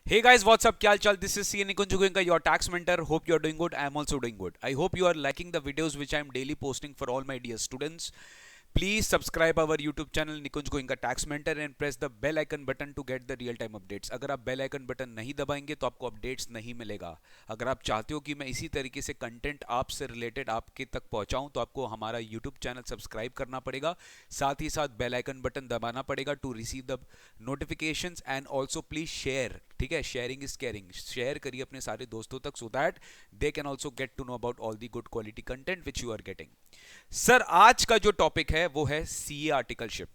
Hey guys, what's up? Kyal chal? This is CA Nikunj Goenka, your tax mentor. Hope you're doing good. I am also doing good. I hope you are liking the videos which I am daily posting for all my dear students. Please subscribe our YouTube channel Nikunj Goenka tax mentor and press the bell icon button to get the real time updates. अगर आप bell icon button नहीं दबाएंगे तो आपको updates नहीं मिलेगा। अगर आप चाहते हो कि मैं इसी तरीके से कंटेंट आपसे रिलेटेड आपके तक पहुंचाऊं तो आपको हमारा YouTube चैनल सब्सक्राइब करना पड़ेगा, साथ ही साथ बेल आइकन बटन दबाना पड़ेगा to receive the notifications and also please share. ठीक है, शेयरिंग इज केयरिंग। शेयर करिए अपने सारे दोस्तों तक so that they can also get to know about all the good quality content which you are getting. Sir आज का जो टॉपिक है वो है सीए आर्टिकलशिप।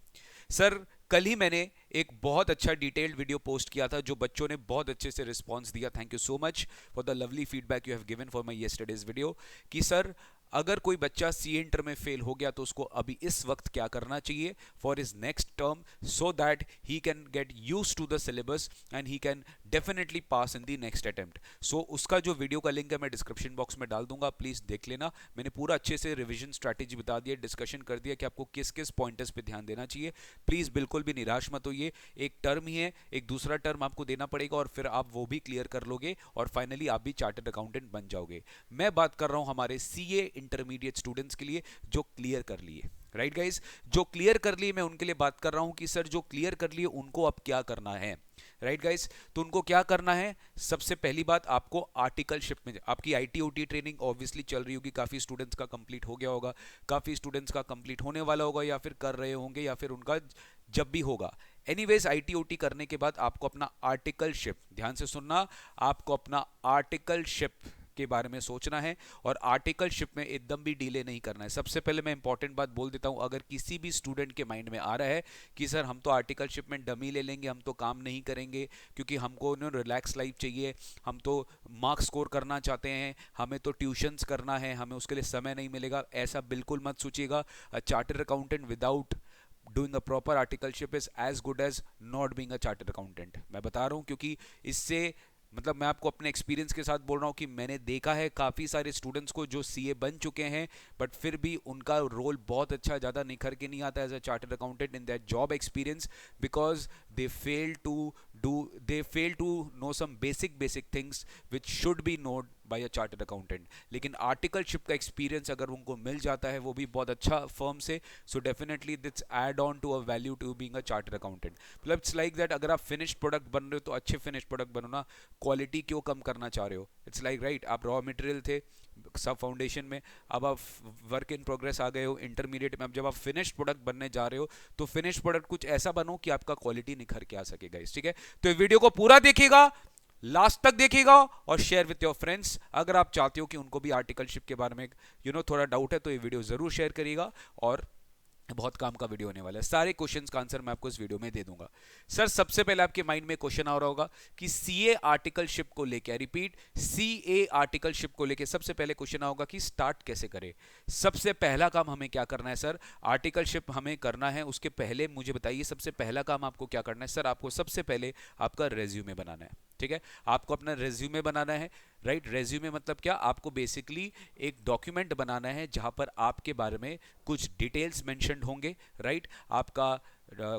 सर कल ही मैंने एक बहुत अच्छा डिटेल्ड वीडियो पोस्ट किया था जो बच्चों ने बहुत अच्छे से रिस्पांस दिया। Thank you so much for the lovely feedback you have given for my yesterday's video कि सर अगर कोई बच्चा सी इंटर में फेल हो गया तो उसको अभी इस वक्त क्या करना चाहिए for his next term so that he can get use to the syllabus and he can definitely pass in the next attempt. So उसका जो वीडियो का लिंक है मैं डिस्क्रिप्शन बॉक्स में डाल दूंगा, प्लीज देख लेना। मैंने पूरा अच्छे से रिविजन स्ट्रैटेजी बता दिया, डिस्कशन कर दिया कि आपको किस किस पॉइंटर्स पे ध्यान देना चाहिए। प्लीज बिल्कुल भी निराश मत होइए, एक टर्म ही है, एक दूसरा टर्म आपको देना पड़ेगा और फिर आप वो भी क्लियर कर लोगे और फाइनली आप भी चार्टर्ड अकाउंटेंट बन जाओगे। मैं बात कर रहा हूं हमारे सीए इंटरमीडिएट स्टूडेंट्स के लिए जो क्लियर कर लिए। राइट गाइज, जो क्लियर कर लिए मैं उनके लिए बात कर रहा हूं कि सर जो क्लियर कर लिए उनको अब क्या करना है। राइट गाइस, तो उनको क्या करना है? सबसे पहली बात, आपको आर्टिकलशिप में आपकी आईटी ओटी ट्रेनिंग ऑब्वियसली चल रही होगी, काफी स्टूडेंट्स का कंप्लीट हो गया होगा, काफी स्टूडेंट्स का कंप्लीट होने वाला होगा या फिर कर रहे होंगे या फिर उनका जब भी होगा। एनीवेज आईटी ओटी करने के बाद आपको अपना आर्टिकलशिप, ध्यान से सुनना, आपको अपना आर्टिकलशिप के बारे में सोचना है और आर्टिकलशिप में एकदम भी डिले नहीं करना है। सबसे पहले मैं इंपॉर्टेंट बात बोल देता हूं, अगर किसी भी स्टूडेंट के माइंड में आ रहा है कि सर हम तो आर्टिकलशिप में डमी ले लेंगे, हम तो काम नहीं करेंगे क्योंकि हमको रिलैक्स लाइफ चाहिए, हम तो मार्क्स स्कोर करना चाहते हैं, हमें तो ट्यूशंस करना है, हमें उसके लिए समय नहीं मिलेगा, ऐसा बिल्कुल मत सोचिएगा। A chartered accountant without doing a proper articleship is as good as not being a chartered accountant. मैं बता रहा हूं क्योंकि इससे मतलब मैं आपको अपने एक्सपीरियंस के साथ बोल रहा हूँ कि मैंने देखा है काफ़ी सारे स्टूडेंट्स को जो सीए बन चुके हैं बट फिर भी उनका रोल बहुत अच्छा ज़्यादा निखर के नहीं आता as a chartered accountant in that job experience because they fail to know some basic things which should be known by a chartered accountant. लेकिन आर्टिकलशिप का एक्सपीरियंस अगर उनको मिल जाता है वो भी बहुत अच्छा फर्म से, so definitely that's add on to a value to being a chartered accountant. मतलब इट्स लाइक दैट अगर आप फिनिश्ड प्रोडक्ट बन रहे हो तो अच्छे फिनिश्ड प्रोडक्ट बनो ना, क्वालिटी क्यों कम करना चाह रहे हो? इट्स लाइक राइट, आप रॉ मटेरियल थे सब फाउंडेशन में, अब आप वर्क इन प्रोग्रेस आ गए हो इंटरमीडिएट में, अब जब आप फिनिश्ड प्रोडक्ट बनने जा रहे हो तो फिनिश्ड प्रोडक्ट कुछ ऐसा बनो कि आपका क्वालिटी निखर के आ सकेगा। इस ठीक है, तो ये वीडियो को पूरा देखिएगा, लास्ट तक देखिएगा और शेयर विथ योर फ्रेंड्स। अगर आप चाहते हो कि उनको भी आर्टिकलशिप के बारे में थोड़ा डाउट है तो ये वीडियो जरूर शेयर करिएगा और बहुत काम का वीडियो होने वाला है। सारे क्वेश्चंस का आंसर मैं आपको इस वीडियो में दे दूंगा। सर सबसे पहले आपके माइंड में क्वेश्चन आ रहा होगा कि सीए आर्टिकलशिप को लेके, रिपीट, सीए आर्टिकलशिप को लेके सबसे पहले क्वेश्चन होगा कि स्टार्ट कैसे करें। सबसे पहला काम हमें क्या करना है सर? आर्टिकलशिप हमें करना है, उसके पहले मुझे बताइए सबसे पहला काम आपको क्या करना है? सर आपको सबसे पहले आपका रेज्यूमे बनाना है। ठीक है, आपको अपना रेज्यूमे बनाना है। राइट, रेज्यूमे मतलब क्या? आपको बेसिकली एक डॉक्यूमेंट बनाना है जहां पर आपके बारे में कुछ डिटेल्स मेंशन्ड होंगे। राइट, आपका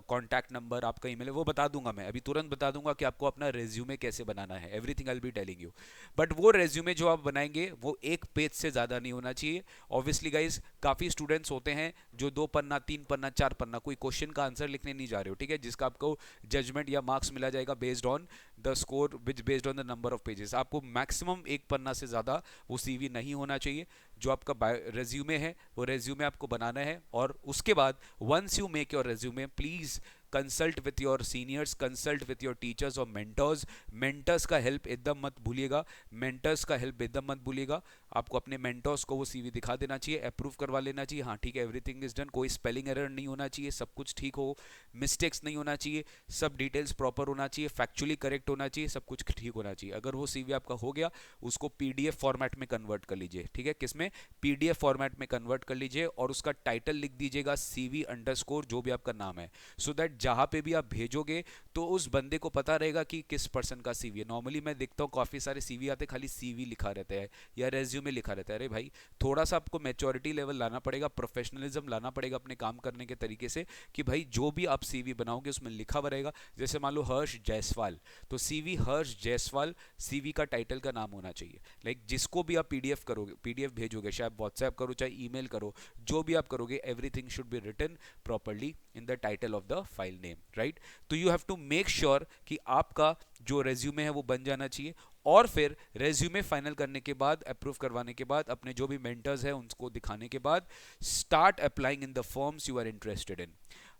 कॉन्टैक्ट नंबर, आपका ईमेल, वो बता दूंगा मैं अभी, तुरंत बता दूंगा कि आपको अपना रेज्यूमे कैसे बनाना है। Everything I will be telling you, but वो रेज्यूमे जो आप बनाएंगे वो एक पेज से ज़्यादा नहीं होना चाहिए। ऑब्वियसली गाइज, काफ़ी स्टूडेंट्स होते हैं जो 2 पन्ना 3 पन्ना 4 पन्ना कोई क्वेश्चन का आंसर लिखने नहीं जा रहे हो, ठीक है, जिसका आपको जजमेंट या मार्क्स मिला जाएगा based on the score which based on the number of pages. आपको मैक्सिमम एक पन्ना से ज़्यादा वो सीवी नहीं होना चाहिए। जो आपका रेज्यूमे है वो रेज्यूमे आपको बनाना है और उसके बाद once you make your resume please consult with your seniors, consult with your teachers और मेंटर्स। मेंटर्स का हेल्प एकदम मत भूलिएगा, मेंटर्स का हेल्प एकदम मत भूलिएगा। आपको अपने मेंटर्स को वो सीवी दिखा देना चाहिए, अप्रूव करवा लेना चाहिए, हाँ ठीक है एवरीथिंग इज डन, कोई स्पेलिंग एरर नहीं होना चाहिए, सब कुछ ठीक हो, मिस्टेक्स नहीं होना चाहिए, सब डिटेल्स प्रॉपर होना चाहिए, फैक्चुअली करेक्ट होना चाहिए, सब कुछ ठीक होना चाहिए। अगर वो सीवी आपका हो गया उसको पीडीएफ फॉर्मेट में कन्वर्ट कर लीजिए। ठीक है, किसमें? पीडीएफ फॉर्मेट में कन्वर्ट कर लीजिए और उसका टाइटल लिख दीजिएगा सीवी अंडरस्कोर जो भी आपका नाम है, सो दैट जहाँ पे भी आप भेजोगे तो उस बंदे को पता रहेगा कि किस पर्सन का सीवी है। नॉर्मली मैं देखता हूँ काफ़ी सारे सीवी आते, खाली सीवी लिखा रहता है या रेज्यूमे लिखा रहता है। अरे भाई, थोड़ा सा आपको मैच्योरिटी लेवल लाना पड़ेगा, प्रोफेशनलिज्म लाना पड़ेगा अपने काम करने के तरीके से, कि भाई जो भी आप सीवी बनाओगे उसमें लिखा हुआ रहेगा। जैसे मान लो हर्ष जायसवाल, तो सीवी हर्ष जायसवाल सीवी का टाइटल का नाम होना चाहिए। लाइक जिसको भी आप पीडीएफ करोगे, पीडीएफ भेजोगे, चाहे व्हाट्सएप करो चाहे ईमेल करो, जो भी आप करोगे, everything should be written properly in the title of the file name, right. तो you have to make sure कि आपका जो रेज्यूमे है वो बन जाना चाहिए। और फिर रेज्यूमे फाइनल करने के बाद, अप्रूव करवाने के बाद, अपने जो भी मेंटर्स हैं उनको दिखाने के बाद, start applying in the firms you are interested in.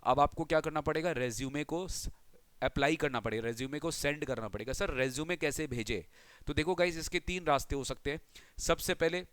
अब आपको क्या करना पड़ेगा, रेज्यूमे को अप्लाई करना पड़ेगा, रेज्यूमे को सेंड करना पड़ेगा। सर रेज्यूमे कैसे भेजे? तो देखो गाइज, इसके 3 रास्ते हो सकते हैं। सबसे पहले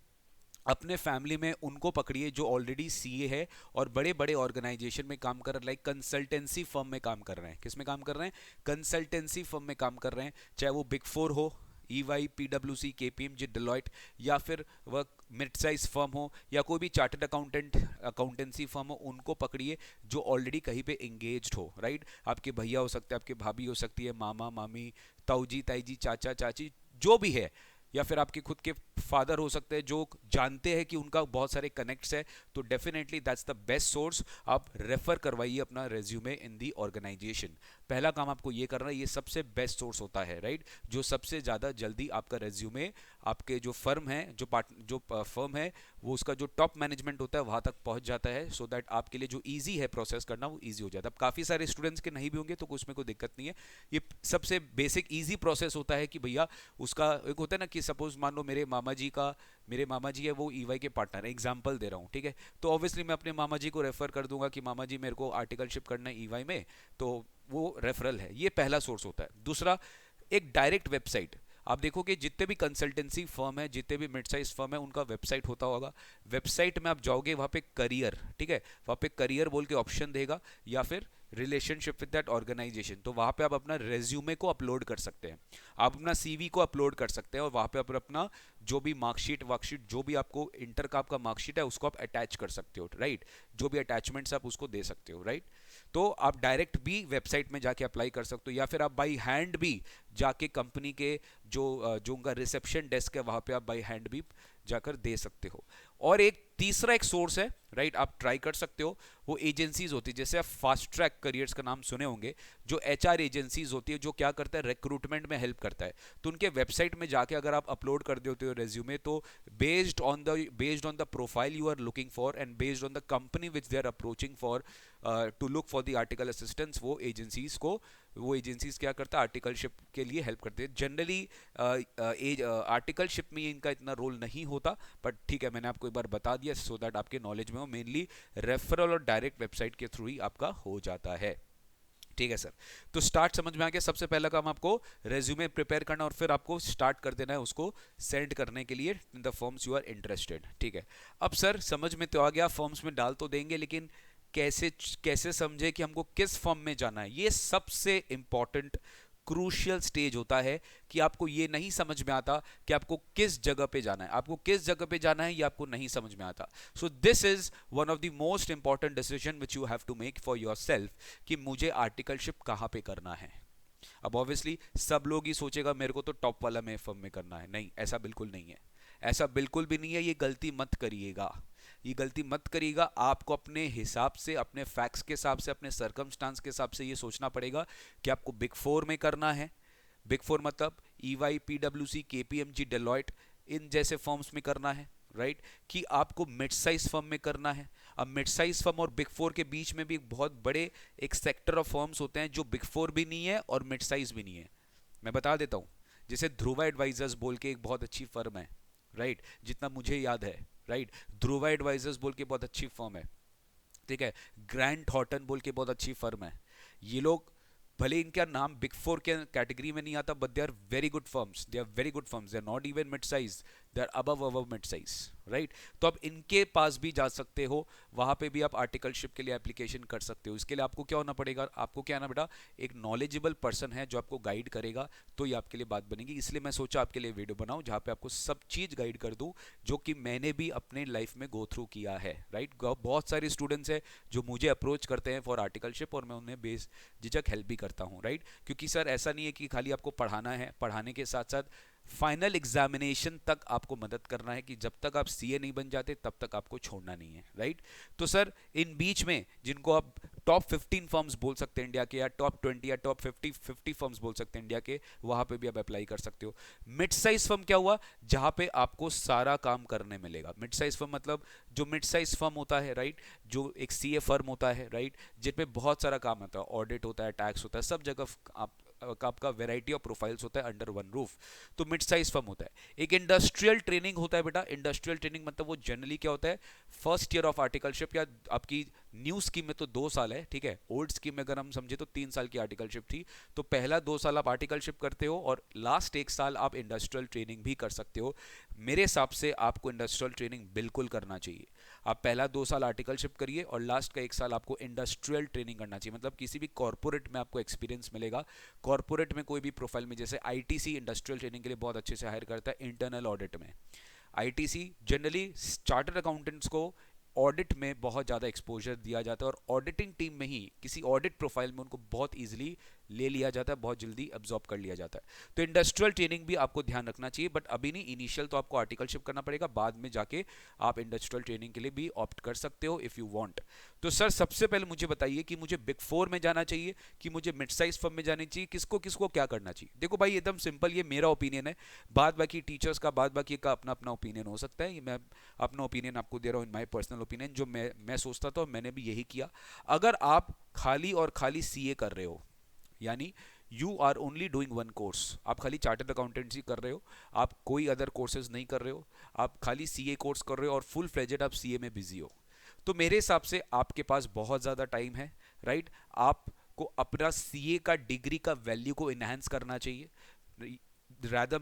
अपने फैमिली में उनको पकड़िए जो ऑलरेडी सीए है और बड़े बड़े ऑर्गेनाइजेशन में काम कर रहे हैं, लाइक कंसल्टेंसी फर्म में काम कर रहे हैं। किस में काम कर रहे हैं? कंसल्टेंसी फर्म में काम कर रहे हैं, चाहे वो बिग 4 हो, EY, PwC, KPMG, डेलॉयट, या फिर वह मिड साइज फर्म हो, या कोई भी चार्टर्ड अकाउंटेंट अकाउंटेंसी फर्म हो। उनको पकड़िए जो ऑलरेडी कहीं पे एंगेज्ड हो, राइट। आपके भैया हो सकते हैं, आपके भाभी हो सकती है, मामा मामी, ताऊजी ताईजी, चाचा चाची, जो भी है, या फिर आपके खुद के फादर हो सकते हैं जो जानते हैं कि उनका बहुत सारे कनेक्ट्स है। तो definitely that's the best source. आप रेफर करवाइए अपना रेज्यूमे इन दी ऑर्गेनाइजेशन। पहला काम आपको ये करना है, ये सबसे बेस्ट सोर्स होता है, राइट। जो सबसे ज़्यादा जल्दी आपका रेज्यूमे आपके जो फर्म है, जो फर्म है, वो उसका जो टॉप मैनेजमेंट होता है वहाँ तक पहुँच जाता है, सो दैट आपके लिए जो ईजी है प्रोसेस करना वो ईजी हो जाता है। अब काफ़ी सारे स्टूडेंट्स के नहीं भी होंगे तो उसमें कोई दिक्कत नहीं है। ये सबसे बेसिक ईजी प्रोसेस होता है कि भैया उसका एक होता है ना कि सपोज मान लो मेरे मामा जी है, वो ईवाई के पार्टनर है, एग्जांपल दे रहा हूँ, ठीक है। तो ऑब्वियसली मैं अपने मामा जी को रेफर कर दूंगा कि मामा जी मेरे को आर्टिकलशिप करना है ईवाई में, तो वो रेफरल है। ये पहला सोर्स होता है। दूसरा, एक डायरेक्ट वेबसाइट। आप देखोगे जितने भी कंसल्टेंसी फर्म है, जितने भी मिड साइज फर्म है, उनका वेबसाइट होता होगा। वेबसाइट में आप जाओगे, वहाँ पे करियर, ठीक है, वहाँ पे करियर बोल के ऑप्शन देगा, या फिर रिलेशनशिप विद दैट ऑर्गेनाइजेशन। तो वहाँ पे आप अपना रेज्यूमे को अपलोड कर सकते हैं, आप अपना सीवी को अपलोड कर सकते हैं, और वहाँ पे आप अपना जो भी मार्कशीट वर्कशीट, जो भी आपको इंटर का आपका मार्कशीट है, उसको आप अटैच कर सकते हो, राइट। जो भी अटैचमेंट्स आप उसको दे सकते हो, राइट। तो आप डायरेक्ट भी वेबसाइट में जाके अप्लाई कर सकते हो, या फिर आप बाई हैंड भी जाके कंपनी के जो उनका रिसेप्शन डेस्क है वहाँ पे आप बाई हैंड भी जाकर दे सकते हो। और एक तीसरा एक सोर्स है, राइट, आप ट्राई कर सकते हो, वो एजेंसीज होती है। जैसे आप फास्ट ट्रैक करियर्स का नाम सुने होंगे, जो एचआर एजेंसीज होती है, जो क्या करता है, रिक्रूटमेंट में हेल्प करता है। तो उनके वेबसाइट में जाके अगर आप अपलोड कर देते हो रेज्यूमे, तो based on the profile you are looking for and based on the company which they are approaching for to look for the article assistants, वो एजेंसीज क्या करता है, आर्टिकलशिप के लिए हेल्प करते हैं। जनरली आर्टिकलशिप में इनका इतना रोल नहीं होता, बट ठीक है, मैंने आपको एक बार बता दिया सो दैट आपके नॉलेज में हो। मेनली रेफरल और डायरेक्ट वेबसाइट के थ्रू ही आपका हो जाता है, ठीक है सर। तो स्टार्ट समझ में आ गया। सबसे पहला काम आपको रेज्यूमे प्रिपेयर करना, और फिर आपको स्टार्ट कर देना है उसको सेंड करने के लिए in the forms you are interested, ठीक है। अब सर समझ में तो आ गया, फॉर्म्स में डाल तो देंगे, लेकिन कैसे समझे कि हमको किस फॉर्म में जाना है? ये सबसे इंपॉर्टेंट क्रूशियल स्टेज होता है कि आपको ये नहीं समझ में आता कि आपको किस जगह पे जाना है, आपको किस जगह पे जाना है ये आपको नहीं समझ में आता। So this is one of the most important decision which you have to make for yourself कि मुझे आर्टिकलशिप कहाँ पे करना है। अब ऑब्वियसली सब लोग ही सोचेगा मेरे को तो टॉप वाला में फर्म में करना है। नहीं, ऐसा बिल्कुल नहीं है, ऐसा बिल्कुल भी नहीं है। ये गलती मत करिएगा, ये गलती मत करिएगा। आपको अपने हिसाब से, अपने फैक्ट्स के हिसाब से, अपने सर्कमस्टांस के हिसाब से ये सोचना पड़ेगा कि आपको बिग 4 में करना है। बिग 4 मतलब EY, PwC, KPMG, डेलॉयट, इन जैसे फर्म्स में करना है, राइट, कि आपको मिड साइज फर्म में करना है। अब मिड साइज फर्म और बिग 4 के बीच में भी एक बहुत बड़े एक सेक्टर ऑफ फर्म्स होते हैं जो बिग 4 भी नहीं है और मिड साइज भी नहीं है। मैं बता देता हूँ, जैसे ध्रुवा एडवाइजर्स बोल के एक बहुत अच्छी फर्म है, राइट, जितना मुझे याद है, राइट। ध्रुवा एडवाइजर्स बोल के बहुत अच्छी फर्म है, ठीक है। ग्रैंड थॉर्टन बोल के बहुत अच्छी फर्म है। ये लोग भले इनका नाम बिग 4 के कैटेगरी में नहीं आता, but they are very good firms, they are very good firms, they are not even mid size, they are above mid size, right. तो आप इनके पास भी जा सकते हो, वहां पे भी आप आर्टिकलशिप के लिए एप्लीकेशन कर सकते हो। इसके लिए आपको क्या होना पड़ेगा, आपको क्या है ना बेटा, एक नॉलेजेबल पर्सन है जो आपको गाइड करेगा, तो ये आपके लिए बात बनेगी। इसलिए मैं सोचा आपके लिए वीडियो बनाऊं जहां पे आपको सब चीज गाइड कर दूं जो कि मैंने भी अपने लाइफ में गो थ्रू किया है, राइट। बहुत सारे स्टूडेंट्स हैं जो मुझे अप्रोच करते हैं फॉर आर्टिकलशिप, और मैं उन्हें बेस झिझक हेल्प भी करता हूं, राइट। क्योंकि सर ऐसा नहीं है कि खाली आपको पढ़ाना है, पढ़ाने के साथ साथ फाइनल एग्जामिनेशन तक आपको मदद करना है कि जब तक आप सीए नहीं बन जाते तब तक आपको छोड़ना नहीं है, राइट। तो सर इन बीच में जिनको आप टॉप 15 फर्म्स बोल सकते हैं इंडिया के, या टॉप 20 या टॉप 50 फर्म्स बोल सकते हैं इंडिया के, वहां पे भी आप अप्लाई कर सकते हो। मिड साइज फर्म क्या हुआ, जहां पे आपको सारा काम करने मिलेगा। मिड साइज फर्म मतलब जो मिड साइज फर्म होता है, राइट, जो एक सीए फर्म होता है, राइट, जिनमें बहुत सारा काम होता है, ऑडिट होता है, टैक्स होता है, सब जगह आप आपका वेराइटी ऑफ प्रोफाइल्स होता है अंडर वन रूफ, तो मिड साइज फर्म होता है। एक इंडस्ट्रियल ट्रेनिंग होता है बेटा। इंडस्ट्रियल ट्रेनिंग मतलब वो जनरली क्या होता है, फर्स्ट ईयर ऑफ आर्टिकलशिप, या आपकी न्यू स्कीम में तो 2 साल है, ठीक है, ओल्ड स्कीम में अगर हम समझे तो 3 साल की आर्टिकलशिप थी। तो पहला 2 साल आप आर्टिकलशिप करते हो और लास्ट 1 साल आप इंडस्ट्रियल ट्रेनिंग भी कर सकते हो। मेरे हिसाब से आपको इंडस्ट्रियल ट्रेनिंग बिल्कुल करना चाहिए। आप पहला 2 साल आर्टिकलशिप करिए और लास्ट का 1 साल आपको इंडस्ट्रियल ट्रेनिंग करना चाहिए, मतलब किसी भी कॉर्पोरेट में आपको एक्सपीरियंस मिलेगा। कॉर्पोरेट में कोई भी प्रोफाइल में, जैसे आईटीसी इंडस्ट्रियल ट्रेनिंग के लिए बहुत अच्छे से हायर करता है, इंटरनल ऑडिट में आईटीसी जनरली चार्टर्ड अकाउंटेंट्स को ऑडिट में बहुत ज़्यादा एक्सपोजर दिया जाता है, और ऑडिटिंग टीम में ही किसी ऑडिट प्रोफाइल में उनको बहुत इजीली ले लिया जाता है, बहुत जल्दी अब्जॉर्ब कर लिया जाता है। तो इंडस्ट्रियल ट्रेनिंग भी आपको ध्यान रखना चाहिए, बट अभी नहीं, इनिशियल तो आपको आर्टिकलशिप करना पड़ेगा, बाद में जाके आप इंडस्ट्रियल ट्रेनिंग के लिए भी ऑप्ट कर सकते हो इफ़ यू वांट। तो सर सबसे पहले मुझे बताइए कि मुझे बिग 4 में जाना चाहिए कि मुझे मिड साइज फर्म में जानी चाहिए, किसको किसको क्या करना चाहिए। देखो भाई एकदम सिंपल, ये मेरा ओपिनियन है, बाद बाकी टीचर्स का, बाद बाकी का अपना अपना ओपिनियन हो सकता है। ये मैं अपना ओपिनियन आपको दे रहा हूँ, इन माई पर्सनल ओपिनियन, जो मैं सोचता था, मैंने भी यही किया। अगर आप खाली और खाली सीए कर रहे हो, यानी you are only doing one course, आप खाली चार्टर्ड अकाउंटेंसी कर रहे हो, आप कोई अदर कोर्सेज नहीं कर रहे हो, आप खाली सीए कोर्स कर रहे हो और फुल फ्लेजेड आप सीए में बिजी हो, तो मेरे हिसाब से आपके पास बहुत ज़्यादा टाइम है, राइट। आपको अपना सीए का डिग्री का वैल्यू को इन्हांस करना चाहिए। रादर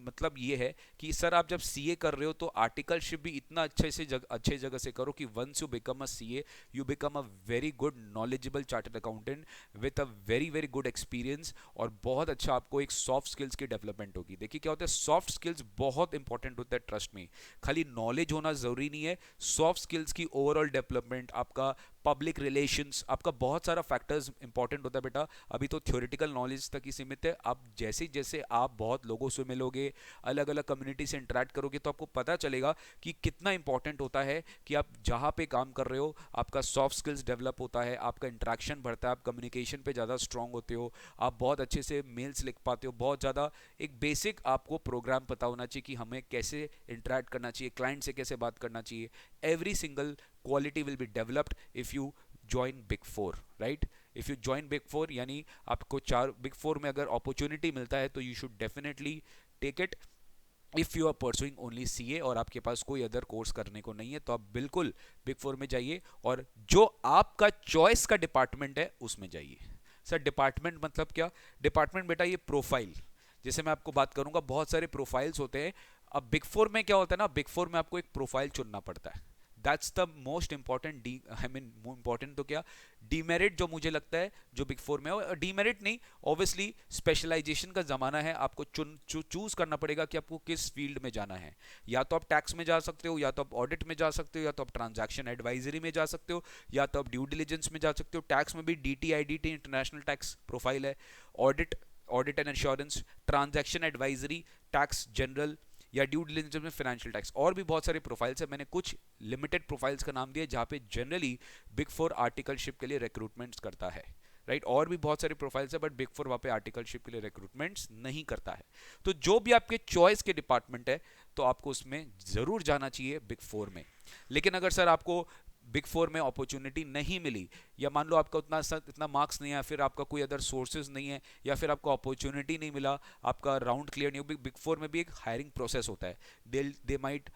मतलब ये है कि सर आप जब सीए कर रहे हो तो आर्टिकलशिप भी इतना अच्छे जगह से करो कि once you become a CA, you become a very good knowledgeable chartered accountant with a very very good experience, और बहुत अच्छा आपको एक सॉफ्ट स्किल्स की डेवलपमेंट होगी। देखिए क्या होता है, सॉफ्ट स्किल्स बहुत इंपॉर्टेंट होता है, ट्रस्ट में। खाली नॉलेज होना जरूरी नहीं है, सॉफ्ट स्किल्स की ओवरऑल डेवलपमेंट, आपका पब्लिक रिलेशंस, आपका बहुत सारा फैक्टर्स इंपॉर्टेंट होता है बेटा। अभी तो थ्योरेटिकल नॉलेज तक ही सीमित है, आप जैसे जैसे आप बहुत लोगों से मिलोगे, अलग अलग कम्युनिटी से इंटरेक्ट करोगे, तो आपको पता चलेगा कि कितना इंपॉर्टेंट होता है कि आप जहाँ पे काम कर रहे हो आपका सॉफ्ट स्किल्स डेवलप होता है, आपका इंटरेक्शन बढ़ता है, आप कम्युनिकेशन पे ज़्यादा स्ट्रांग होते हो, आप बहुत अच्छे से मेल्स लिख पाते हो, बहुत ज़्यादा एक बेसिक आपको प्रोग्राम पता होना चाहिए कि हमें कैसे इंटरेक्ट करना चाहिए, क्लाइंट से कैसे बात करना चाहिए। Every single quality will be developed if you join big four, right? if you join big four यानी आपको चार बिग फोर में अगर अपॉर्चुनिटी मिलता है तो you should definitely take it। If you are pursuing only CA और आपके पास कोई अदर कोर्स करने को नहीं है तो आप बिल्कुल बिग फोर में जाइए, और जो आपका चॉइस का डिपार्टमेंट है उसमें जाइए। सर डिपार्टमेंट मतलब क्या, डिपार्टमेंट बेटा ये प्रोफाइल, जैसे मैं आपको बात करूंगा, बहुत सारे प्रोफाइल्स होते हैं। अब बिग फोर में क्या होता है ना, बिग फोर में आपको एक प्रोफाइल चुनना पड़ता है, that's the most important D, I mean important तो क्या, डीमेरिट जो मुझे लगता है जो बिग फोर में है, और डीमेरिट नहीं, ऑब्वियसली स्पेशलाइजेशन का जमाना है, आपको चूज करना पड़ेगा कि आपको किस फील्ड में जाना है। या तो आप टैक्स में जा सकते हो, या तो आप ऑडिट में जा सकते हो, या तो आप ट्रांजैक्शन एडवाइजरी में जा सकते हो, या तो आप ड्यू डिलिजेंस में जा सकते हो। टैक्स में भी DT IDT international tax profile है, audit audit and insurance, transaction advisory, tax general, या ड्यू डिलिजेंस में फाइनेंशियल टैक्स, और भी बहुत सारे प्रोफाइल्स है। मैंने कुछ लिमिटेड प्रोफाइल्स का नाम दिया जहाँ पे जनरली बिग फोर आर्टिकलशिप के लिए रिक्रूटमेंट्स करता है, राइट। और भी बहुत सारे प्रोफाइल्स है बट बिग फोर वहाँ पे आर्टिकलशिप के लिए रिक्रूटमेंट्स नहीं करता है। तो जो भी आपके चॉइस के डिपार्टमेंट है तो आपको उसमें जरूर जाना चाहिए बिग फोर में। लेकिन अगर सर आपको बिग फोर में अपॉर्चुनिटी नहीं मिली, या मान लो आपका इतना मार्क्स नहीं है, फिर आपका कोई अदर सोर्सेज नहीं है, या फिर आपको अपॉर्चुनिटी नहीं मिला, आपका राउंड क्लियर नहीं हो, बिग फोर में भी एक हायरिंग प्रोसेस होता है। They might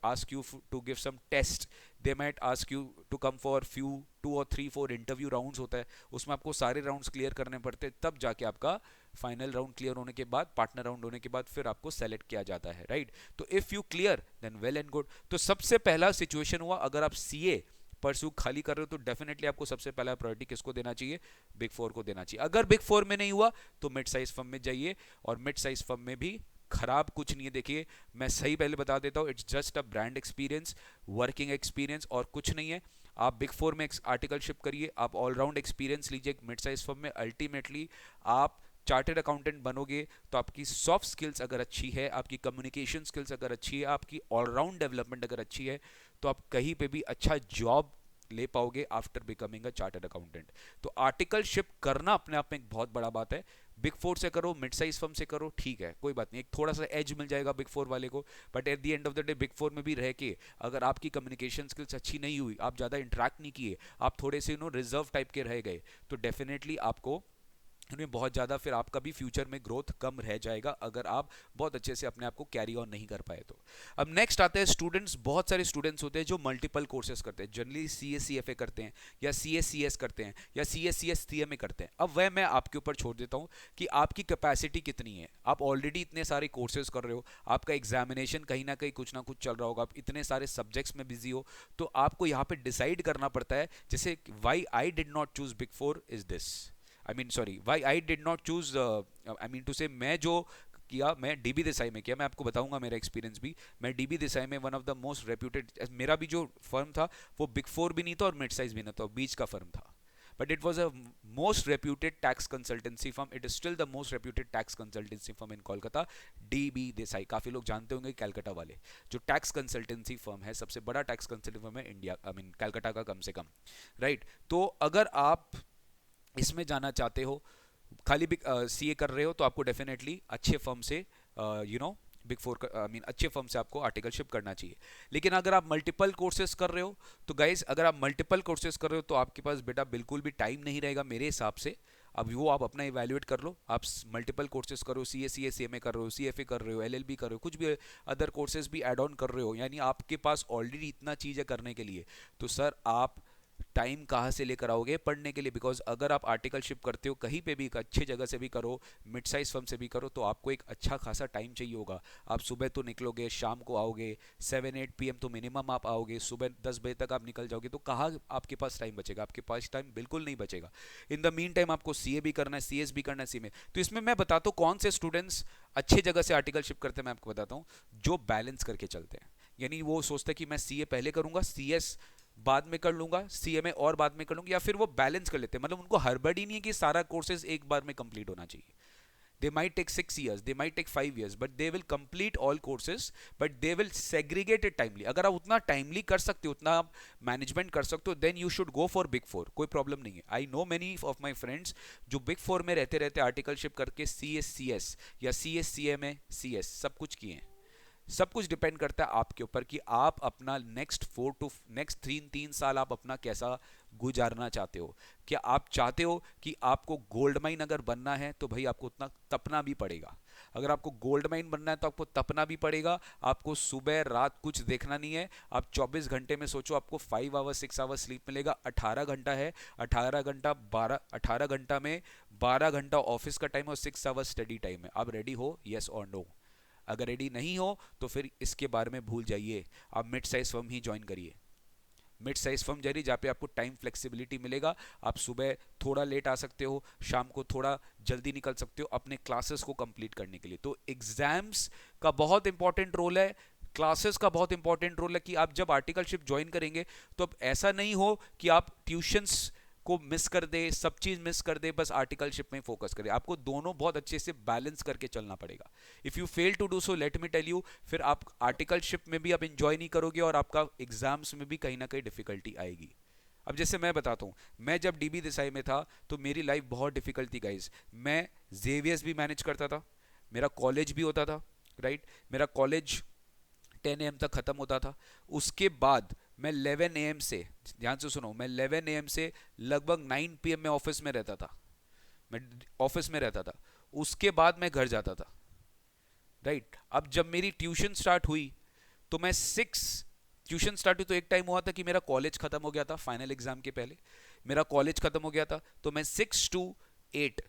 ask you to give some test, they might ask you to come for few 2 और 3 4 इंटरव्यू राउंड्स होता है, उसमें आपको सारे राउंड्स क्लियर करने पड़ते हैं, तब जाके आपका फाइनल राउंड क्लियर होने के बाद, पार्टनर राउंड होने के बाद फिर आपको सेलेक्ट किया जाता है, राइट। तो if you clear then well and good. तो सबसे पहला सिचुएशन हुआ, अगर आप सीए परसू खाली कर रहे हो तो डेफिनेटली आपको सबसे पहला प्रायोरिटी किसको देना चाहिए, बिग फोर को देना चाहिए। अगर बिग फोर में नहीं हुआ तो मिड साइज फर्म में जाइए, और मिड साइज फर्म में भी खराब कुछ नहीं है। देखिए मैं सही पहले बता देता हूँ, it's just a brand experience, working experience, और कुछ नहीं है। आप बिग फोर में आर्टिकलशिप करिए, आप ऑलराउंड एक्सपीरियंस लीजिए मिड साइज फर्म में, अल्टीमेटली आप चार्टर्ड अकाउंटेंट बनोगे। तो आपकी सॉफ्ट स्किल्स अगर अच्छी है, आपकी कम्युनिकेशन स्किल्स अगर अच्छी है, आपकी ऑलराउंड डेवलपमेंट अगर अच्छी है, तो आप कहीं पे भी अच्छा जॉब ले पाओगे after becoming a chartered accountant. तो आर्टिकलशिप करना अपने आप में एक बहुत बड़ा बात है। बिग फोर से करो, मिड साइज फर्म से करो, ठीक है, कोई बात नहीं, एक थोड़ा सा एज मिल जाएगा बिग फोर वाले को, but at the end of the day big four में भी रह के अगर आपकी कम्युनिकेशन स्किल्स अच्छी नहीं हुई, आप ज़्यादा इंटरेक्ट नहीं किए, आप थोड़े से रिजर्व टाइप के रह गए, तो डेफिनेटली आपको उनमें बहुत ज़्यादा फिर आपका भी फ्यूचर में ग्रोथ कम रह जाएगा, अगर आप बहुत अच्छे से अपने आप को कैरी ऑन नहीं कर पाए तो। अब नेक्स्ट आते हैं स्टूडेंट्स। बहुत सारे स्टूडेंट्स होते हैं जो मल्टीपल कोर्सेज करते हैं, generally C S C F A करते हैं, या सी एस सी एस करते हैं, या C S C S C M A करते हैं। अब वह मैं आपके ऊपर छोड़ देता हूँ कि आपकी कैपेसिटी कितनी है। आप ऑलरेडी इतने सारे कोर्सेज कर रहे हो, आपका एग्जामिनेशन कहीं ना कहीं कुछ ना कुछ चल रहा होगा, आप इतने सारे सब्जेक्ट्स में बिजी हो, तो आपको यहाँ पे डिसाइड करना पड़ता है, जैसे why I did not choose big four is this, I mean sorry, why I did not choose, I mean to say, मैं जो किया, मैं डीबी देसाई में किया, मैं आपको बताऊंगा मेरा एक्सपीरियंस भी। मैं डीबी देसाई में one of the most reputed, मेरा भी जो फर्म था वो बिग फोर भी नहीं था और मिड साइज भी नहीं था, बीच का फर्म था, but it was a most reputed tax consultancy firm, it is still the most reputed tax consultancy firm in Kolkata, dB Desai. काफी लोग जानते होंगे कैलकाटा वाले, जो टैक्स कंसल्टेंसी फर्म है, सबसे बड़ा टैक्स कंसल्टेंसी फर्म है इंडिया, आई मीन कैलकाटा का कम से कम, राइट। तो अगर आप इसमें जाना चाहते हो, खाली भी सीए कर रहे हो, तो आपको डेफिनेटली अच्छे फर्म से बिग फोर आई मीन अच्छे फर्म से आपको आर्टिकलशिप करना चाहिए। लेकिन अगर आप मल्टीपल कोर्सेज कर रहे हो, तो गाइस अगर आप मल्टीपल कोर्सेज कर रहे हो तो आपके पास बेटा बिल्कुल भी टाइम नहीं रहेगा मेरे हिसाब से। अब वो आप अपना इवैल्यूएट कर लो, आप मल्टीपल कोर्सेज करो, सी एस सी एम ए कर रहे हो, सी एफ ए कर रहे हो, एल एल बी कर रहे हो, कुछ भी अदर कोर्सेज भी एड ऑन कर रहे हो, यानी आपके पास ऑलरेडी इतना चीज़ है करने के लिए, तो सर आप टाइम कहाँ से लेकर आओगे पढ़ने के लिए। बिकॉज अगर आप आर्टिकलशिप करते हो कहीं पे भी, एक अच्छी जगह से भी करो, मिड साइज फर्म से भी करो, तो आपको एक अच्छा खासा टाइम चाहिए होगा। आप सुबह तो निकलोगे, शाम को आओगे, 7-8 PM तो मिनिमम आप आओगे, सुबह 10 बजे तक आप निकल जाओगे, तो कहाँ आपके पास टाइम बचेगा, आपके पास टाइम बिल्कुल नहीं बचेगा। इन द मीन टाइम आपको सीए भी करना है, सीएस भी करना है, सी में। तो इसमें मैं बताता हूँ कौन से स्टूडेंट्स अच्छी जगह से आर्टिकलशिप करते हैं, मैं आपको बताता हूँ, जो बैलेंस करके चलते हैं। यानी वो सोचते हैं कि मैं सीए पहले करूंगा, सीएस बाद में कर लूंगा, सीएमए और बाद में कर लूंगा, या फिर वो बैलेंस कर लेते हैं, मतलब उनको हड़बड़ी नहीं है कि सारा कोर्सेज एक बार में कंप्लीट होना चाहिए। they might take 6 years, they might take 5 years, but they will complete all courses, but they will segregate it timely। अगर आप उतना टाइमली कर सकते हो, उतना आप मैनेजमेंट कर सकते हो, then you should go for big four, कोई प्रॉब्लम नहीं है। I know many of my friends जो बिग फोर में रहते रहते आर्टिकलशिप करके सी एस सी एस या C S C M A C S सब कुछ किए हैं। सब कुछ डिपेंड करता है आपके ऊपर कि आप अपना नेक्स्ट 3 साल आप अपना कैसा गुजारना चाहते हो। क्या आप चाहते हो कि आपको गोल्ड माइन अगर बनना है तो भाई आपको उतना तपना भी पड़ेगा। अगर आपको गोल्ड माइन बनना है तो आपको तपना भी पड़ेगा। आपको सुबह रात कुछ देखना नहीं है। आप 24 घंटे में सोचो आपको 5 आवर्स 6 आवर्स स्लीप मिलेगा, 18 घंटा है, 18 घंटा में 12 घंटा ऑफिस का टाइम और 6 आवर्स स्टडी टाइम है। आप रेडी हो, येस और नो? अगर रेडी नहीं हो तो फिर इसके बारे में भूल जाइए, आप मिड साइज फर्म ही ज्वाइन करिए। मिड साइज फर्म जारी जहाँ पे आपको टाइम फ्लेक्सिबिलिटी मिलेगा। आप सुबह थोड़ा लेट आ सकते हो, शाम को थोड़ा जल्दी निकल सकते हो अपने क्लासेस को कंप्लीट करने के लिए। तो एग्जाम्स का बहुत इंपॉर्टेंट रोल है, क्लासेस का बहुत इंपॉर्टेंट रोल है कि आप जब आर्टिकलशिप ज्वाइन करेंगे तो अब ऐसा नहीं हो कि आप ट्यूशंस को मिस कर दे, सब चीज मिस कर दे, बस आर्टिकलशिप में फोकस करे। आपको दोनों बहुत अच्छे से बैलेंस करके चलना पड़ेगा। If you fail to do so, let me tell you, फिर आप आर्टिकलशिप में भी आप इंजॉय नहीं करोगे और आपका एग्जाम्स में भी कहीं ना कहीं डिफिकल्टी आएगी। अब जैसे मैं बताता हूँ, मैं जब डीबी देसाई में था तो मेरी लाइफ बहुत डिफिकल्ट थी गाइज। मैं जेवियर्स भी मैनेज करता था, मेरा कॉलेज भी होता था, राइट। मेरा कॉलेज 10 AM तक ख़त्म होता था। उसके बाद मैं 11 AM से, ध्यान से सुनो, मैं 11 AM से लगभग 9 PM में ऑफिस में रहता था, मैं ऑफिस में रहता था। उसके बाद मैं घर जाता था, राइट। अब जब मेरी ट्यूशन स्टार्ट हुई तो मैं 6 ट्यूशन स्टार्ट हुई तो एक टाइम हुआ था कि मेरा कॉलेज खत्म हो गया था, फाइनल एग्जाम के पहले मेरा कॉलेज खत्म हो गया था, तो मैं 6 to 8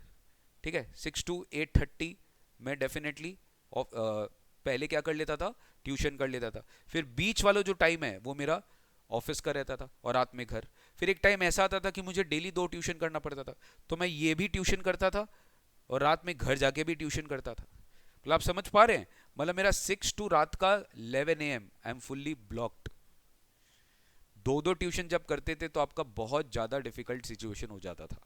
ठीक है, 6 to 8:30 मैं डेफिनेटली पहले क्या कर लेता था, ट्यूशन कर लेता था। फिर बीच वाला जो टाइम है वो मेरा ऑफिस का रहता था और रात में घर। फिर एक टाइम ऐसा आता था कि मुझे डेली 2 ट्यूशन करना पड़ता था, तो मैं ये भी ट्यूशन करता था और रात में घर जाके भी ट्यूशन करता था। मतलब आप समझ पा रहे हैं, मतलब मेरा 6 to रात का 11 AM I am fully blocked. 2 tuition जब करते थे तो आपका बहुत ज़्यादा डिफिकल्ट सिचुएशन हो जाता था।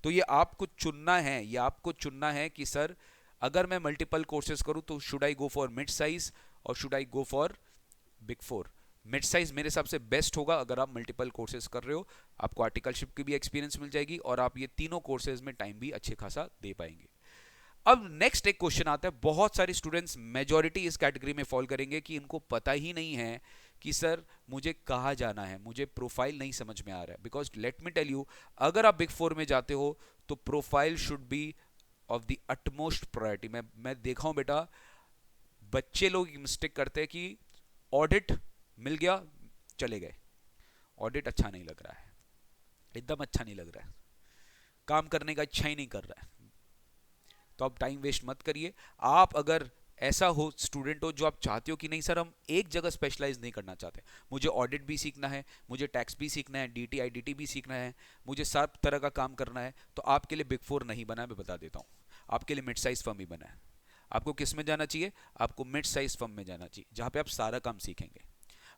तो ये आपको चुनना है, ये आपको चुनना है कि सर अगर मैं मल्टीपल कोर्सेज करूं तो should I go for mid size और should I go for big four. Mid size मेरे हिसाब से बेस्ट होगा अगर आप मल्टीपल कोर्सेज कर रहे हो, आपको आर्टिकलशिप की भी एक्सपीरियंस मिल जाएगी और आप ये तीनों कोर्सेज में टाइम भी अच्छे खासा दे पाएंगे। अब नेक्स्ट एक क्वेश्चन आता है, बहुत सारे स्टूडेंट्स मेजॉरिटी इस कैटेगरी में फॉल करेंगे कि इनको पता ही नहीं है कि सर मुझे कहाँ जाना है, मुझे प्रोफाइल नहीं समझ में आ रहा है। Because let me tell you, अगर आप बिग फोर में जाते हो तो profile should be of the utmost priority. मैं देखा हूं बेटा, बच्चे लोग मिस्टेक करते हैं कि ऑडिट मिल गया चले गए, ऑडिट अच्छा नहीं लग रहा है, एकदम अच्छा नहीं लग रहा है, काम करने का इच्छा ही नहीं कर रहा है, तो आप टाइम वेस्ट मत करिए। आप अगर ऐसा हो स्टूडेंट हो जो आप चाहते हो कि नहीं सर हम एक जगह स्पेशलाइज नहीं करना चाहते, मुझे ऑडिट भी सीखना है, मुझे टैक्स भी सीखना है, डीटी आईडीटी भी सीखना है, मुझे सब तरह का काम करना है, तो आपके लिए बिग फोर नहीं बना है। मैं बता देता हूँ, आपके लिए मिड साइज फर्म ही बना है। आपको किस में जाना चाहिए, आपको मिड साइज फर्म में जाना चाहिए जहाँ पे आप सारा काम सीखेंगे।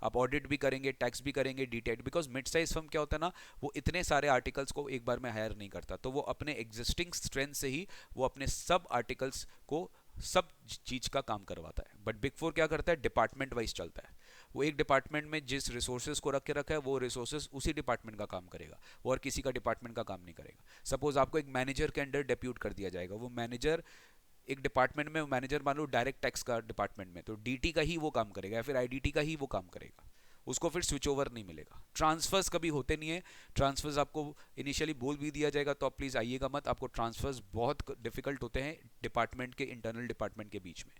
आप ऑडिट भी करेंगे, टैक्स भी करेंगे, डीटेड। बिकॉज मिड साइज फर्म क्या होता है ना, वो इतने सारे आर्टिकल्स को एक बार में हायर नहीं करता, तो वो अपने एग्जिस्टिंग स्ट्रेंथ से ही वो अपने सब आर्टिकल्स को सब चीज का काम करवाता है। बट बिग फोर क्या करता है, डिपार्टमेंट वाइज चलता है। वो एक डिपार्टमेंट में जिस रिसोर्सेज को रख के रखा है वो रिसोर्सेज उसी डिपार्टमेंट का काम करेगा, वो और किसी का डिपार्टमेंट का काम नहीं करेगा। सपोज आपको एक मैनेजर के अंडर डेप्यूट कर दिया जाएगा, वो मैनेजर एक डिपार्टमेंट में मैनेजर मान लो डायरेक्ट टैक्स का डिपार्टमेंट में, तो डीटी का ही वो काम करेगा या फिर आईडीटी का ही वो काम करेगा, उसको फिर स्विच ओवर नहीं मिलेगा। ट्रांसफर्स कभी होते नहीं है, ट्रांसफर्स आपको इनिशियली बोल भी दिया जाएगा तो आप प्लीज आइएगा मत, आपको ट्रांसफर्स बहुत डिफिकल्ट होते हैं डिपार्टमेंट के, इंटरनल डिपार्टमेंट के बीच में।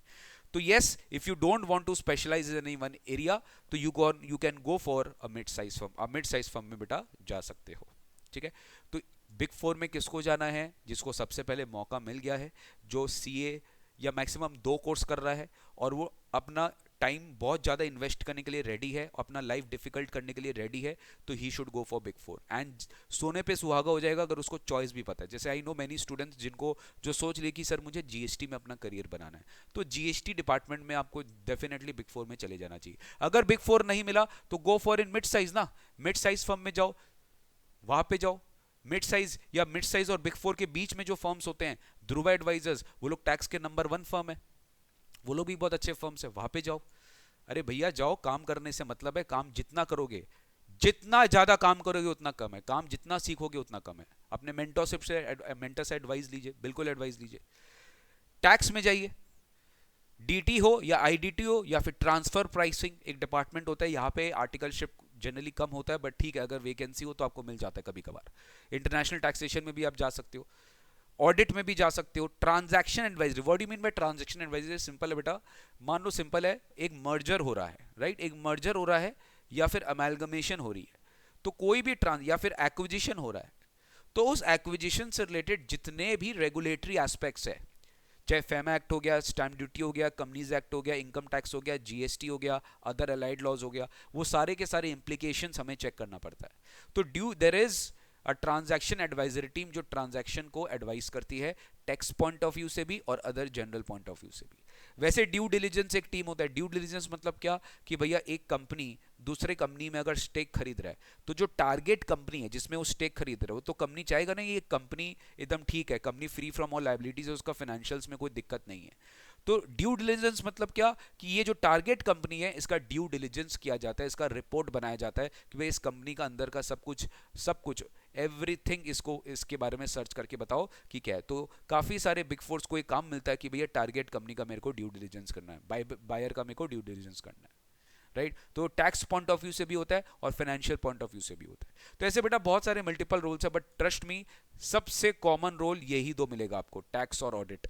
तो yes, if you don't want to specialise in any one area तो you can go for a mid size firm. आप मिड साइज फर्म में बेटा जा सकते हो, ठीक है। तो बिग फोर में किसको जाना है, जिसको सबसे पहले मौका मिल गया है, जो सीए या मैक्सिमम 2 कोर्स कर रहा है और वो अपना टाइम बहुत ज़्यादा इन्वेस्ट करने के लिए रेडी है, अपना लाइफ डिफिकल्ट करने के लिए रेडी है, तो he should go for big four. And सोने पे सुहागा हो जाएगा अगर उसको चॉइस भी पता है। जैसे आई नो मैनी स्टूडेंट्स जिनको जो सोच लिए कि सर मुझे जीएसटी में अपना करियर बनाना है, तो जीएसटी डिपार्टमेंट में आपको डेफिनेटली बिग फोर में चले जाना चाहिए। अगर बिग फोर नहीं मिला तो go for in mid size ना, मिड साइज फर्म में जाओ, वहां पे जाओ। मिड साइज या मिड साइज और बिग फोर के बीच में जो फर्म्स होते हैं, ध्रुवा एडवाइजर्स, वो लोग टैक्स के नंबर 1 फर्म है, वो लोग भी बहुत अच्छे फर्म्स है, वहां पे जाओ। अरे भैया जाओ, काम करने से मतलब है, काम जितना करोगे, जितना ज्यादा काम करोगे उतना कम है, काम जितना सीखोगे उतना कम है। अपने मेंटर से एडवाइस लीजिए, बिल्कुल एडवाइस लीजिए। टैक्स में जाइए, डीटी हो या आईडीटी हो या फिर ट्रांसफर प्राइसिंग एक डिपार्टमेंट होता है, यहाँ पे आर्टिकलशिप जनरली कम होता है, बट ठीक है अगर वैकेंसी हो तो आपको मिल जाता है कभी कभार। इंटरनेशनल टैक्सेशन में भी आप जा सकते हो, ऑडिट में भी जा सकते हो। Transaction advisory, what do you mean by transaction advisory? Simple है बेटा, मान लो सिंपल है, एक मर्जर हो रहा है, राइट, एक मर्जर हो रहा है या फिर अमेलगमेशन हो रही है, तो कोई भी या फिर एक्विजिशन हो रहा है, तो उस एक्विजिशन से रिलेटेड जितने भी रेगुलेटरी एस्पेक्ट्स है, चाहे फेमा एक्ट हो गया, स्टैम्प ड्यूटी हो गया, कंपनीज एक्ट हो गया, इनकम टैक्स हो गया, जीएसटी हो गया, अदर अलाइड लॉज हो गया, वो सारे के सारे इंप्लीकेशंस हमें चेक करना पड़ता है। तो there is a transaction advisory team जो ट्रांजैक्शन को एडवाइस करती है, टैक्स पॉइंट ऑफ व्यू से भी और other general point of view से भी। वैसे ड्यू डिलीजेंस एक टीम होता है। ड्यू डिलीजेंस मतलब क्या, कि भैया एक कंपनी दूसरे कंपनी में अगर स्टेक खरीद रहा है, तो जो टारगेट कंपनी है जिसमें वो स्टेक खरीद रहा है, वो तो कंपनी चाहेगा ना ये कंपनी एकदम ठीक है, company free from all liabilities है, उसका फाइनेंशियल्स में कोई दिक्कत नहीं है। तो ड्यू डिलीजेंस मतलब क्या, कि ये जो टारगेट कंपनी है इसका ड्यू डिलीजेंस किया जाता है, इसका रिपोर्ट बनाया जाता है कि भाई इस कंपनी का अंदर का सब कुछ एवरीथिंग इसको इसके बारे में सर्च करके बताओ कि क्या है। तो काफी सारे बिग फोर्स को एक काम मिलता है कि भैया टारगेट कंपनी का मेरे को ड्यू डिलीजेंस करना है, बायर का मेरे को ड्यू डिलीजेंस करना है, राइट। तो टैक्स पॉइंट ऑफ व्यू से भी होता है और फाइनेंशियल पॉइंट ऑफ व्यू से भी होता है। तो ऐसे बेटा बहुत सारे मल्टीपल रोल्स है, बट ट्रस्ट मी सबसे कॉमन रोल यही 2 मिलेगा आपको, टैक्स और ऑडिट,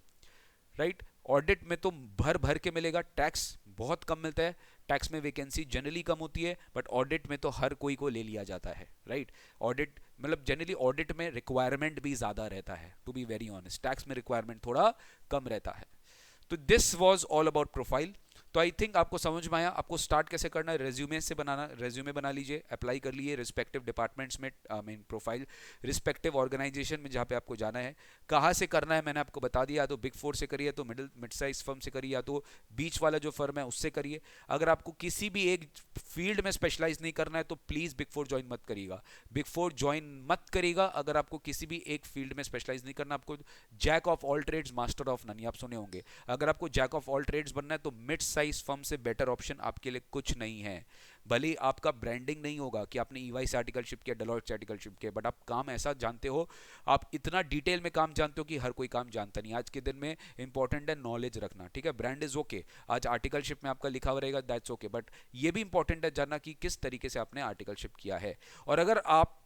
राइट। ऑडिट में तो भर भर के मिलेगा, टैक्स बहुत कम मिलता है। टैक्स में वैकेंसी जनरली कम होती है, बट ऑडिट में तो हर कोई को ले लिया जाता है, राइट। ऑडिट मतलब जनरली ऑडिट में रिक्वायरमेंट भी ज़्यादा रहता है, to be very honest. Tax में रिक्वायरमेंट थोड़ा कम रहता है। तो this was all about profile. तो आई थिंक आपको समझ में आया। आपको स्टार्ट कैसे करना है, रेज्यूमे से बनाना, रेज्यूमे बना लीजिए, अप्लाई कर लीजिए रिस्पेक्टिव डिपार्टमेंट्स में, मीन प्रोफाइल रिस्पेक्टिव ऑर्गेनाइजेशन में जहाँ पे आपको जाना है। कहाँ से करना है मैंने आपको बता दिया, या तो बिग फोर से करिए, तो मिड साइज फर्म से करिए, या तो बीच वाला जो फर्म है उससे करिए। अगर आपको किसी भी एक फील्ड में स्पेशलाइज नहीं करना है तो प्लीज़ बिग फोर ज्वाइन मत करिएगा। बिग फोर ज्वाइन मत करिएगा अगर आपको किसी भी एक फील्ड में स्पेशलाइज नहीं करना। आपको jack of all trades master of none, आप सुने होंगे। अगर आपको जैक ऑफ ऑल ट्रेड्स बनना है तो मिड साइज फर्म से बेटर ऑप्शन आपके लिए कुछ नहीं है। भले ही आपका ब्रांडिंग नहीं होगा कि आपने ईवाई से आर्टिकलशिप किया, डेलॉयट से आर्टिकलशिप किया, बट आप काम ऐसा जानते हो, आप इतना डिटेल में काम जानते हो कि हर कोई काम जानता नहीं। आज के दिन में इंपॉर्टेंट है नॉलेज रखना, ठीक है। ब्रांड इज ओके, आज आर्टिकलशिप में आपका लिखा हुआ रहेगा, दैट्स ओके, बट ये भी इंपॉर्टेंट है जानना कि किस तरीके से आपने आर्टिकलशिप किया है। और अगर आप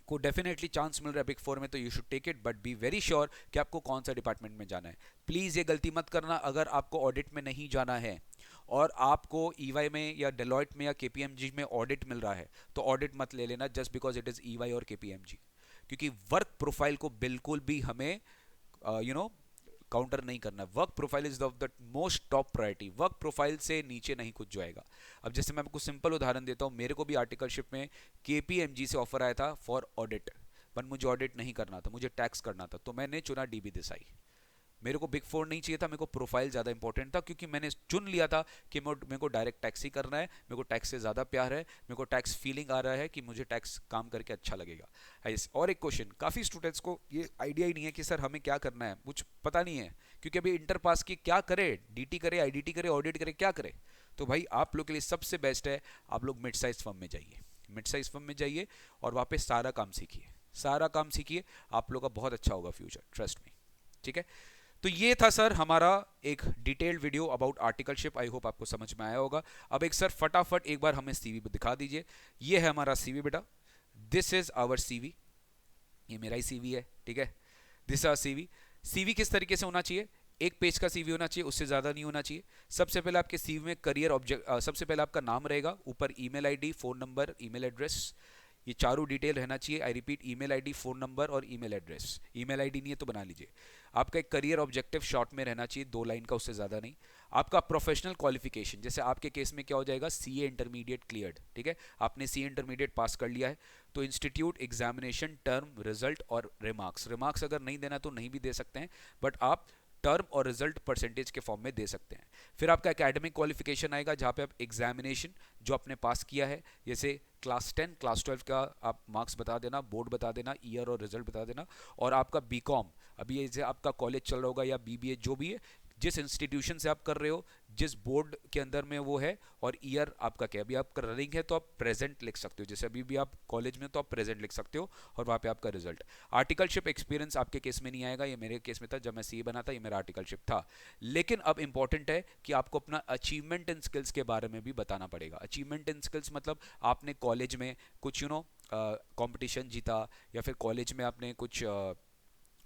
को डेफिनेटली चांस मिल रहा है बिग फोर में तो you should take it, but be very sure कि आपको कौन सा डिपार्टमेंट में जाना है। प्लीज़ ये गलती मत करना, अगर आपको ऑडिट में नहीं जाना है और आपको ईवाई में या डेलॉयट में या केपीएमजी में ऑडिट मिल रहा है तो ऑडिट मत ले लेना just because it is EY और केपीएमजी, क्योंकि वर्क प्रोफाइल को बिल्कुल भी हमें काउंटर नहीं करना। Work profile is the most top priority. Work profile से नीचे नहीं कुछ जाएगा। अब जैसे मैं आपको सिंपल उदाहरण देता हूँ, मेरे को भी आर्टिकलशिप में केपीएमजी से ऑफर आया था फॉर ऑडिट, पर मुझे ऑडिट नहीं करना था, मुझे टैक्स करना था, तो मैंने चुना डीबी देसाई। मेरे को बिग फोर नहीं चाहिए था, मेरे को प्रोफाइल ज़्यादा इंपॉर्टेंट था, क्योंकि मैंने चुन लिया था कि मेरे को डायरेक्ट टैक्स ही करना है, मेरे को टैक्स से ज़्यादा प्यार है, मेरे को टैक्स फीलिंग आ रहा है कि मुझे टैक्स काम करके अच्छा लगेगा। और एक क्वेश्चन, काफ़ी स्टूडेंट्स को ये आइडिया ही नहीं है कि सर हमें क्या करना है, कुछ पता नहीं है, क्योंकि अभी इंटर पास की क्या करे, डीटी करे, आईडीटी करे, ऑडिट करे, क्या करे। तो भाई आप लोग के लिए सबसे बेस्ट है आप लोग मिड साइज फर्म में जाइए, मिड साइज फर्म में जाइए और वहाँ पे सारा काम सीखिए, सारा काम सीखिए, आप लोग का बहुत अच्छा होगा फ्यूचर, ट्रस्ट मी, ठीक है। तो ये था सर हमारा एक detailed video about articleship. I hope आपको समझ में आया होगा। अब एक सर फटाफट एक बार हमें सीवी दिखा दीजिए। ये है हमारा सीवी बेटा, दिस इज आवर सीवी, ये मेरा ही सीवी है, ठीक है। This our CV. सीवी किस तरीके से होना चाहिए, एक पेज का सीवी होना चाहिए, उससे ज़्यादा नहीं होना चाहिए। सबसे पहले आपके सीवी में करियर ऑब्जेक्ट, सबसे पहले आपका नाम रहेगा, ऊपर email ID, phone number, email address, ये चारों डिटेल रहना चाहिए। I repeat, email ID, phone number और ईमेल एड्रेस। ईमेल आईडी नहीं है तो बना लीजिए। आपका एक करियर ऑब्जेक्टिव शॉर्ट में रहना चाहिए, 2 लाइन का, उससे ज़्यादा नहीं। आपका प्रोफेशनल क्वालिफिकेशन, जैसे आपके केस में क्या हो जाएगा, सीए इंटरमीडिएट क्लियर्ड, ठीक है, आपने सीए इंटरमीडिएट पास कर लिया है, तो इंस्टीट्यूट, एग्जामिनेशन, टर्म, रिजल्ट और रिमार्क्स। रिमार्क्स अगर नहीं देना तो नहीं भी दे सकते हैं, बट आप टर्म और रिजल्ट परसेंटेज के फॉर्म में दे सकते हैं। फिर आपका एकेडमिक क्वालिफिकेशन आएगा, जहाँ पे आप एग्जामिनेशन जो आपने पास किया है, जैसे क्लास 10, क्लास 12 का आप मार्क्स बता देना, बोर्ड बता देना, ईयर और रिजल्ट बता देना। और आपका बीकॉम, अभी जैसे आपका कॉलेज चल रहा होगा या बीबीए जो भी है, जिस इंस्टीट्यूशन से आप कर रहे हो, जिस बोर्ड के अंदर में वो है, और ईयर आपका क्या, अभी आपका रनिंग है तो आप प्रेजेंट लिख सकते हो, जैसे अभी भी आप कॉलेज में तो आप प्रेजेंट लिख सकते हो, और वहाँ पे आपका रिजल्ट। आर्टिकलशिप एक्सपीरियंस आपके केस में नहीं आएगा, ये मेरे केस में था, जब मैं सी बना था, ये मेरा आर्टिकलशिप था। लेकिन अब इंपॉर्टेंट है कि आपको अपना अचीवमेंट इन स्किल्स के बारे में भी बताना पड़ेगा। अचीवमेंट इन स्किल्स मतलब आपने कॉलेज में कुछ कंपटीशन जीता, या फिर कॉलेज में आपने कुछ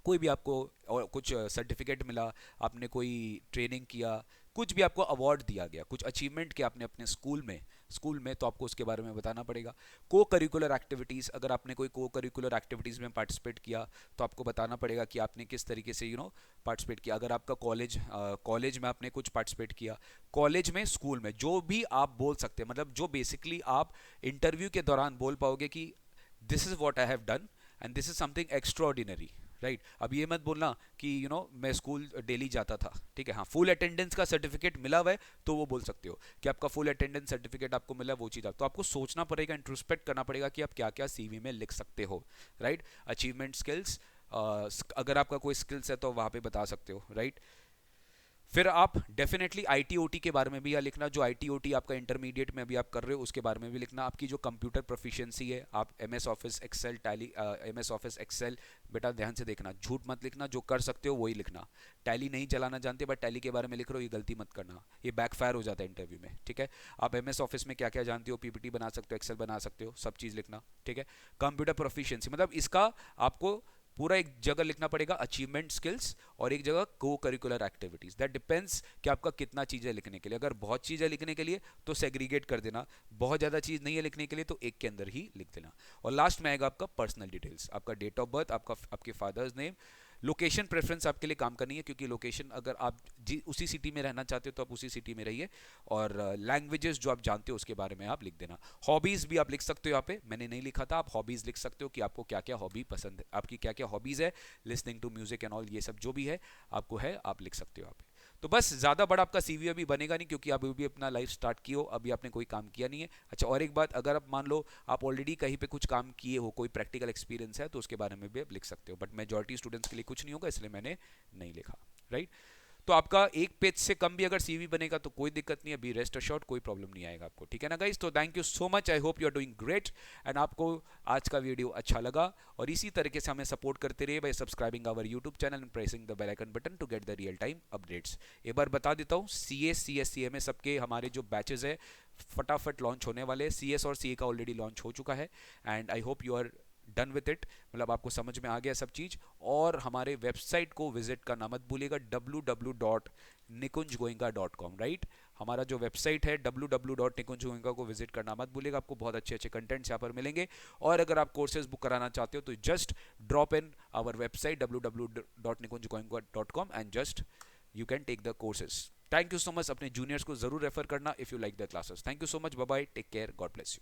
कोई भी आपको और कुछ सर्टिफिकेट मिला, आपने कोई ट्रेनिंग किया, कुछ भी आपको अवार्ड दिया गया, कुछ अचीवमेंट किया आपने अपने स्कूल में, तो आपको उसके बारे में बताना पड़ेगा। को करिकुलर एक्टिविटीज़, अगर आपने कोई को करिकुलर एक्टिविटीज़ में पार्टिसिपेट किया तो आपको बताना पड़ेगा कि आपने किस तरीके से पार्टिसिपेट किया। अगर आपका कॉलेज में आपने कुछ पार्टिसिपेट किया, कॉलेज में, स्कूल में, जो भी आप बोल सकते हैं, मतलब जो बेसिकली आप इंटरव्यू के दौरान बोल पाओगे कि this is what I have done and this is something extra ordinary, right. अब ये मत बोलना कि मैं स्कूल डेली जाता था, ठीक है, हाँ, फुल अटेंडेंस का सर्टिफिकेट मिला हुआ है तो वो बोल सकते हो कि आपका फुल अटेंडेंस सर्टिफिकेट आपको मिला, वो चीज़। तो आपको सोचना पड़ेगा, इंट्रोस्पेक्ट करना पड़ेगा कि आप क्या क्या सीवी में लिख सकते हो, राइट। अचीवमेंट स्किल्स, अगर आपका कोई स्किल्स है तो वहाँ पे बता सकते हो, राइट। फिर आप डेफिनेटली आईटी ओटी के बारे में भी या लिखना, जो आईटी ओटी आपका इंटरमीडिएट में अभी आप कर रहे हो उसके बारे में भी लिखना। आपकी जो कंप्यूटर प्रोफिशिएंसी है, आप MS Office Excel, Tally, MS Office Excel, बेटा ध्यान से देखना, झूठ मत लिखना, जो कर सकते हो वही लिखना। टैली नहीं चलाना जानते बट टैली के बारे में लिख रहे हो, ये गलती मत करना, ये बैकफायर हो जाता है इंटरव्यू में, ठीक है। आप एमएस ऑफिस में क्या क्या जानते हो, पीपीटी बना सकते हो, एक्सेल बना सकते हो, सब चीज़ लिखना, ठीक है। कंप्यूटर प्रोफिशिएंसी मतलब इसका आपको पूरा एक जगह लिखना पड़ेगा अचीवमेंट स्किल्स और एक जगह को करिकुलर एक्टिविटीज। दैट डिपेंड्स कि आपका कितना चीज़ें लिखने के लिए। अगर बहुत चीज़ें लिखने के लिए तो सेग्रीगेट कर देना, बहुत ज़्यादा चीज़ नहीं है लिखने के लिए तो एक के अंदर ही लिख देना। और लास्ट में आएगा आपका पर्सनल डिटेल्स, आपका डेट ऑफ बर्थ, आपके फादर्स नेम, लोकेशन प्रेफरेंस आपके लिए काम करनी है, क्योंकि लोकेशन अगर आप उसी सिटी में रहना चाहते हो तो आप उसी सिटी में रहिए। और लैंग्वेजेस जो आप जानते हो उसके बारे में आप लिख देना। हॉबीज़ भी आप लिख सकते हो, यहाँ पे मैंने नहीं लिखा था, आप हॉबीज़ लिख सकते हो कि आपको क्या क्या हॉबी पसंद है, आपकी क्या क्या हॉबीज़ है, listening to music and all, ये सब जो भी है आपको है आप लिख सकते हो यहाँ पे। तो बस ज़्यादा बड़ा आपका सीवी अभी बनेगा नहीं, क्योंकि आप अभी अपना लाइफ स्टार्ट किए हो, अभी आपने कोई काम किया नहीं है। अच्छा, और एक बात, अगर आप मान लो आप ऑलरेडी कहीं पे कुछ काम किए हो, कोई प्रैक्टिकल एक्सपीरियंस है, तो उसके बारे में भी आप लिख सकते हो, बट मेजॉरिटी स्टूडेंट्स के लिए कुछ नहीं होगा, इसलिए मैंने नहीं लिखा, राइट। तो आपका एक पेज से कम भी अगर सीवी बनेगा तो कोई दिक्कत नहीं है, बी रेस्ट अश्योर्ड, कोई प्रॉब्लम नहीं आएगा आपको, ठीक है ना गाइस। तो thank you so much, I hope you are doing great and आपको आज का वीडियो अच्छा लगा। और इसी तरीके से हमें सपोर्ट करते रहिए by subscribing our YouTube channel and pressing the bell icon button to get the real time updates. एक बार बता देता हूँ, CS CS CMA सबके हमारे जो बैचेज है फटाफट लॉन्च होने वाले हैं। CS और CA का ऑलरेडी लॉन्च हो चुका है and I hope you are done with it, मतलब आपको समझ में आ गया सब चीज़। और हमारे वेबसाइट को विजिट करना मत भूलिएगा, www.nikunjgoenka.com, राइट। हमारा जो वेबसाइट है www.nikunjgoenka को विजिट करना मत भूलिएगा, आपको बहुत अच्छे अच्छे कंटेंट्स यहाँ पर मिलेंगे। और अगर आप कोर्सेज बुक कराना चाहते हो तो just drop in our website www.nikunjgoenka.com and just you can take the courses. Thank you so much, अपने जूनियर्स को जरूर रेफर करना if you like the classes. Thank you so much, bye bye, take care, God bless you.